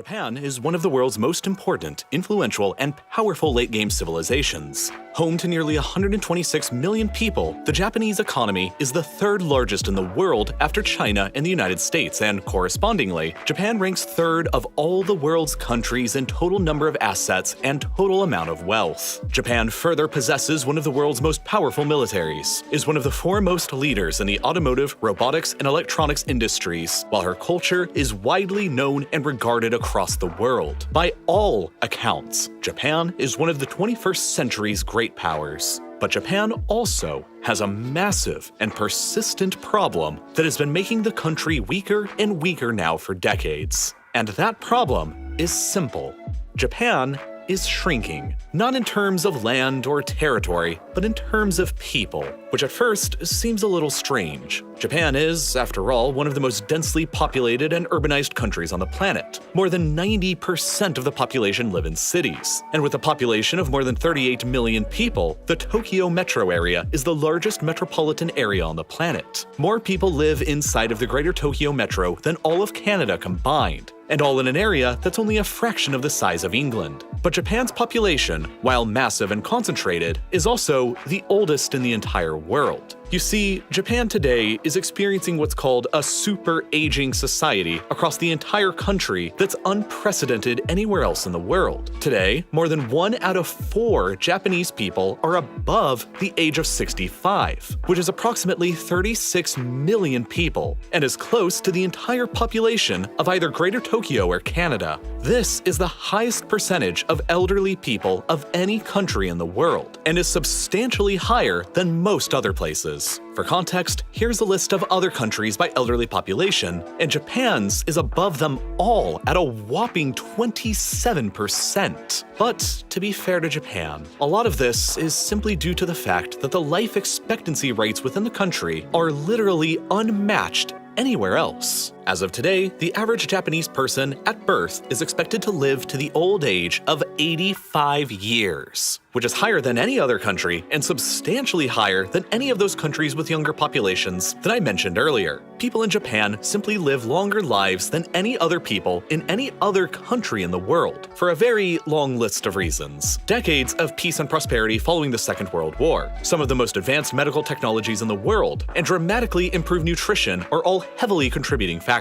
Japan is one of the world's most important, influential, and powerful late-game civilizations. Home to nearly 126 million people, the Japanese economy is the third largest in the world after China and the United States, and correspondingly, Japan ranks third of all the world's countries in total number of assets and total amount of wealth. Japan further possesses one of the world's most powerful militaries, is one of the foremost leaders in the automotive, robotics, and electronics industries, while her culture is widely known and regarded across the world. By all accounts, Japan is one of the 21st century's great powers. But Japan also has a massive and persistent problem that has been making the country weaker and weaker now for decades. And that problem is simple. Japan is shrinking, not in terms of land or territory, but in terms of people, which at first seems a little strange. Japan is, after all, one of the most densely populated and urbanized countries on the planet. More than 90% of the population live in cities. And with a population of more than 38 million people, the Tokyo metro area is the largest metropolitan area on the planet. More people live inside of the greater Tokyo metro than all of Canada combined, and all in an area that's only a fraction of the size of England. But Japan's population, while massive and concentrated, is also the oldest in the entire world. You see, Japan today is experiencing what's called a super-aging society across the entire country that's unprecedented anywhere else in the world. Today, more than 1 out of 4 Japanese people are above the age of 65, which is approximately 36 million people, and is close to the entire population of either Greater Tokyo or Canada. This is the highest percentage of elderly people of any country in the world, and is substantially higher than most other places. For context, here's a list of other countries by elderly population, and Japan's is above them all at a whopping 27%. But to be fair to Japan, a lot of this is simply due to the fact that the life expectancy rates within the country are literally unmatched anywhere else. As of today, the average Japanese person at birth is expected to live to the old age of 85 years, which is higher than any other country and substantially higher than any of those countries with younger populations that I mentioned earlier. People in Japan simply live longer lives than any other people in any other country in the world, for a very long list of reasons. Decades of peace and prosperity following the Second World War, some of the most advanced medical technologies in the world, and dramatically improved nutrition are all heavily contributing factors.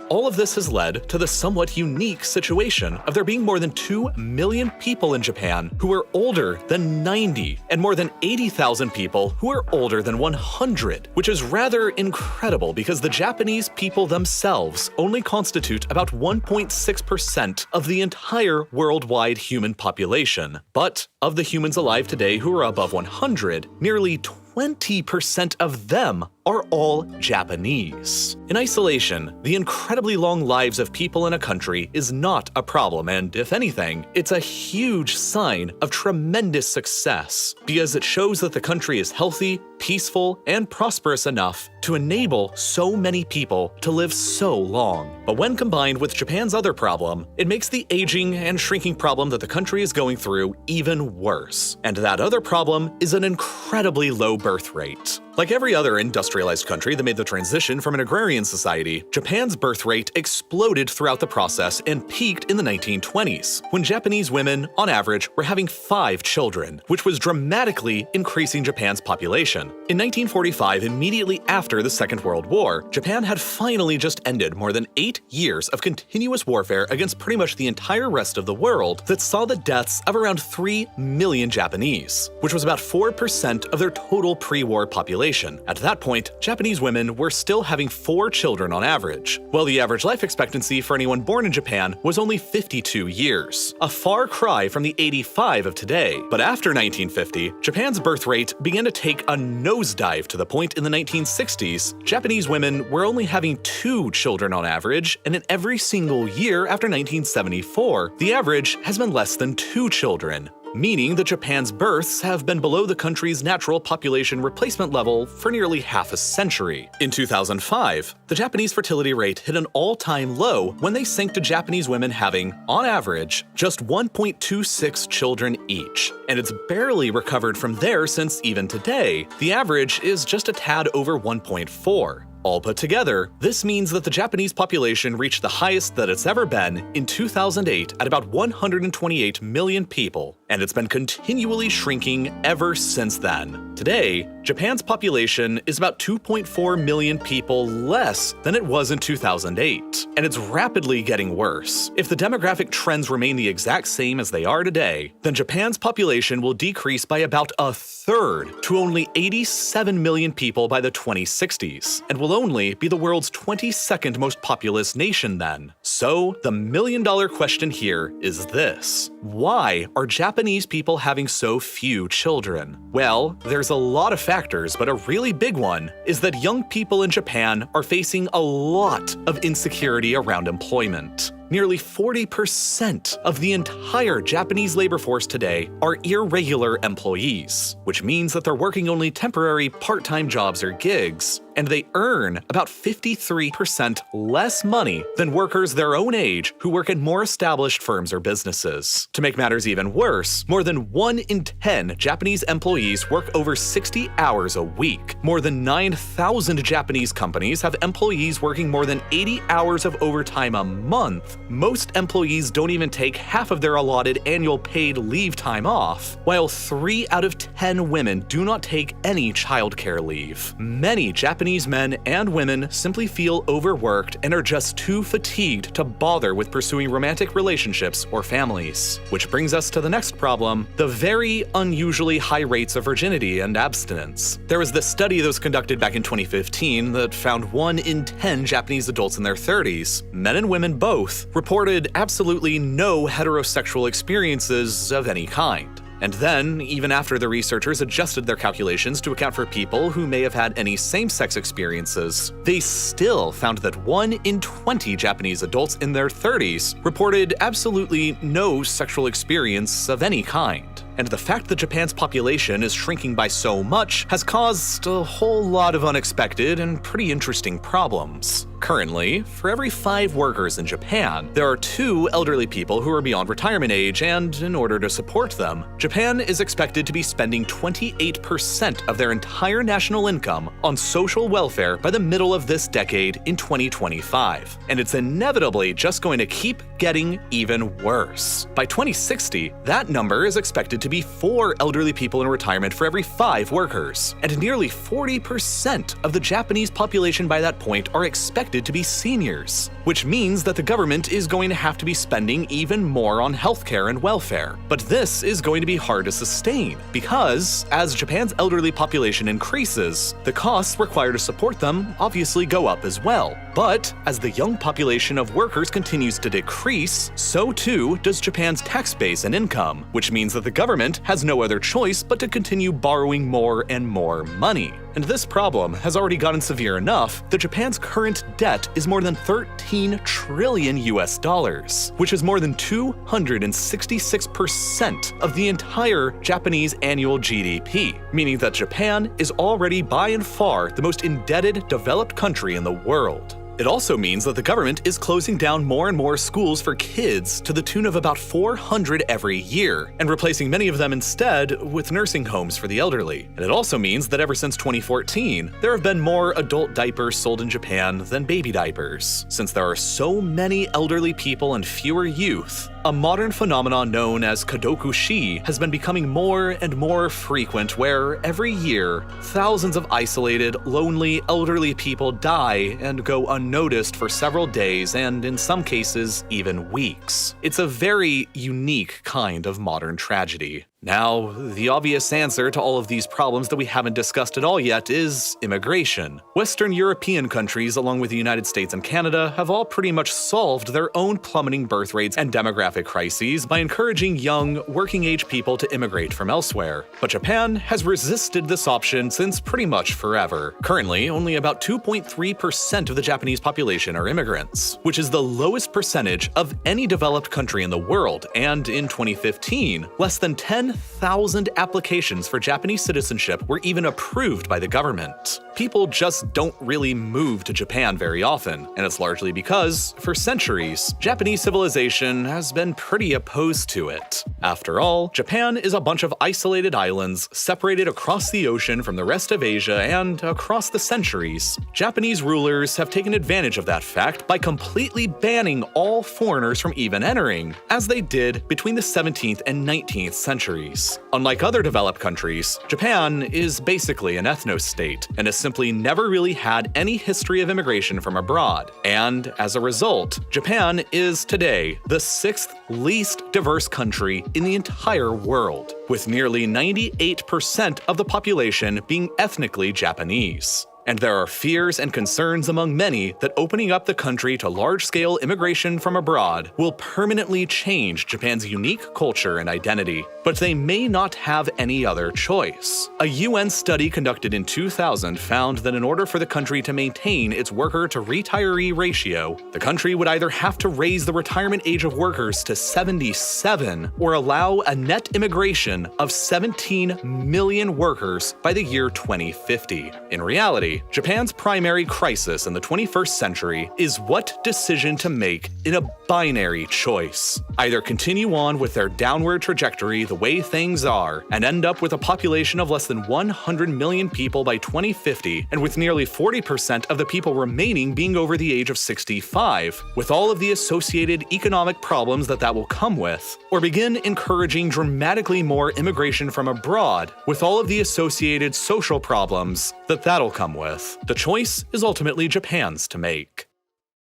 All of this has led to the somewhat unique situation of there being more than 2 million people in Japan who are older than 90, and more than 80,000 people who are older than 100, which is rather incredible because the Japanese people themselves only constitute about 1.6% of the entire worldwide human population. But of the humans alive today who are above 100, nearly 20% of them are all Japanese. In isolation, the incredibly long lives of people in a country is not a problem, and if anything, it's a huge sign of tremendous success, because it shows that the country is healthy, peaceful, and prosperous enough to enable so many people to live so long. But when combined with Japan's other problem, it makes the aging and shrinking problem that the country is going through even worse. And that other problem is an incredibly low birth rate. Like every other industrialized country that made the transition from an agrarian society, Japan's birth rate exploded throughout the process and peaked in the 1920s, when Japanese women, on average, were having 5 children, which was dramatically increasing Japan's population. In 1945, immediately after the Second World War, Japan had finally just ended more than 8 years of continuous warfare against pretty much the entire rest of the world that saw the deaths of around 3 million Japanese, which was about 4% of their total pre-war population. At that point, Japanese women were still having 4 children on average, while the average life expectancy for anyone born in Japan was only 52 years, a far cry from the 85 of today. But after 1950, Japan's birth rate began to take a nosedive to the point in the 1960s, Japanese women were only having 2 children on average, and in every single year after 1974, the average has been less than 2 children, meaning that Japan's births have been below the country's natural population replacement level for nearly half a century. In 2005, the Japanese fertility rate hit an all-time low when they sank to Japanese women having, on average, just 1.26 children each. And it's barely recovered from there since even today, the average is just a tad over 1.4. All put together, this means that the Japanese population reached the highest that it's ever been in 2008 at about 128 million people, and it's been continually shrinking ever since then. Today, Japan's population is about 2.4 million people less than it was in 2008, and it's rapidly getting worse. If the demographic trends remain the exact same as they are today, then Japan's population will decrease by about a third to only 87 million people by the 2060s, and will only be the world's 22nd most populous nation then. So, the million-dollar question here is this: why are Japanese people having so few children? Well, there's a lot of factors, but a really big one is that young people in Japan are facing a lot of insecurity around employment. Nearly 40% of the entire Japanese labor force today are irregular employees, which means that they're working only temporary part-time jobs or gigs, and they earn about 53% less money than workers their own age who work at more established firms or businesses. To make matters even worse, more than 1 in 10 Japanese employees work over 60 hours a week. More than 9,000 Japanese companies have employees working more than 80 hours of overtime a month. Most employees don't even take half of their allotted annual paid leave time off, while 3 out of 10 women do not take any childcare leave. Many Japanese men and women simply feel overworked and are just too fatigued to bother with pursuing romantic relationships or families. Which brings us to the next problem: the very unusually high rates of virginity and abstinence. There was this study that was conducted back in 2015 that found 1 in 10 Japanese adults in their 30s, men and women both, reported absolutely no heterosexual experiences of any kind. And then, even after the researchers adjusted their calculations to account for people who may have had any same-sex experiences, they still found that 1 in 20 Japanese adults in their 30s reported absolutely no sexual experience of any kind. And the fact that Japan's population is shrinking by so much has caused a whole lot of unexpected and pretty interesting problems. Currently, for every 5 workers in Japan, there are 2 elderly people who are beyond retirement age, and in order to support them, Japan is expected to be spending 28% of their entire national income on social welfare by the middle of this decade in 2025. And it's inevitably just going to keep getting even worse. By 2060, that number is expected to be 4 elderly people in retirement for every 5 workers, and nearly 40% of the Japanese population by that point are expected to be seniors, which means that the government is going to have to be spending even more on healthcare and welfare. But this is going to be hard to sustain, because as Japan's elderly population increases, the costs required to support them obviously go up as well. But as the young population of workers continues to decrease, so too does Japan's tax base and income, which means that the government has no other choice but to continue borrowing more and more money. And this problem has already gotten severe enough that Japan's current debt is more than 13 trillion US dollars, which is more than 266% of the entire Japanese annual GDP, meaning that Japan is already by and far the most indebted developed country in the world. It also means that the government is closing down more and more schools for kids to the tune of about 400 every year, and replacing many of them instead with nursing homes for the elderly. And it also means that ever since 2014, there have been more adult diapers sold in Japan than baby diapers. Since there are so many elderly people and fewer youth, a modern phenomenon known as kadokushi has been becoming more and more frequent, where every year, thousands of isolated, lonely, elderly people die and go unnoticed for several days, and in some cases, even weeks. It's a very unique kind of modern tragedy. Now, the obvious answer to all of these problems that we haven't discussed at all yet is immigration. Western European countries, along with the United States and Canada, have all pretty much solved their own plummeting birth rates and demographic crises by encouraging young, working-age people to immigrate from elsewhere. But Japan has resisted this option since pretty much forever. Currently, only about 2.3% of the Japanese population are immigrants, which is the lowest percentage of any developed country in the world, and in 2015, less than 10,000 1,000 applications for Japanese citizenship were even approved by the government. People just don't really move to Japan very often, and it's largely because, for centuries, Japanese civilization has been pretty opposed to it. After all, Japan is a bunch of isolated islands separated across the ocean from the rest of Asia, and across the centuries, Japanese rulers have taken advantage of that fact by completely banning all foreigners from even entering, as they did between the 17th and 19th centuries. Unlike other developed countries, Japan is basically an ethno-state, and has simply never really had any history of immigration from abroad. And as a result, Japan is today the 6th least diverse country in the entire world, with nearly 98% of the population being ethnically Japanese. And there are fears and concerns among many that opening up the country to large-scale immigration from abroad will permanently change Japan's unique culture and identity. But they may not have any other choice. A UN study conducted in 2000 found that in order for the country to maintain its worker-to-retiree ratio, the country would either have to raise the retirement age of workers to 77 or allow a net immigration of 17 million workers by the year 2050. In reality, Japan's primary crisis in the 21st century is what decision to make in a binary choice. Either continue on with their downward trajectory the way things are, and end up with a population of less than 100 million people by 2050, and with nearly 40% of the people remaining being over the age of 65, with all of the associated economic problems that will come with, or begin encouraging dramatically more immigration from abroad, with all of the associated social problems that that'll come with. The choice is ultimately Japan's to make.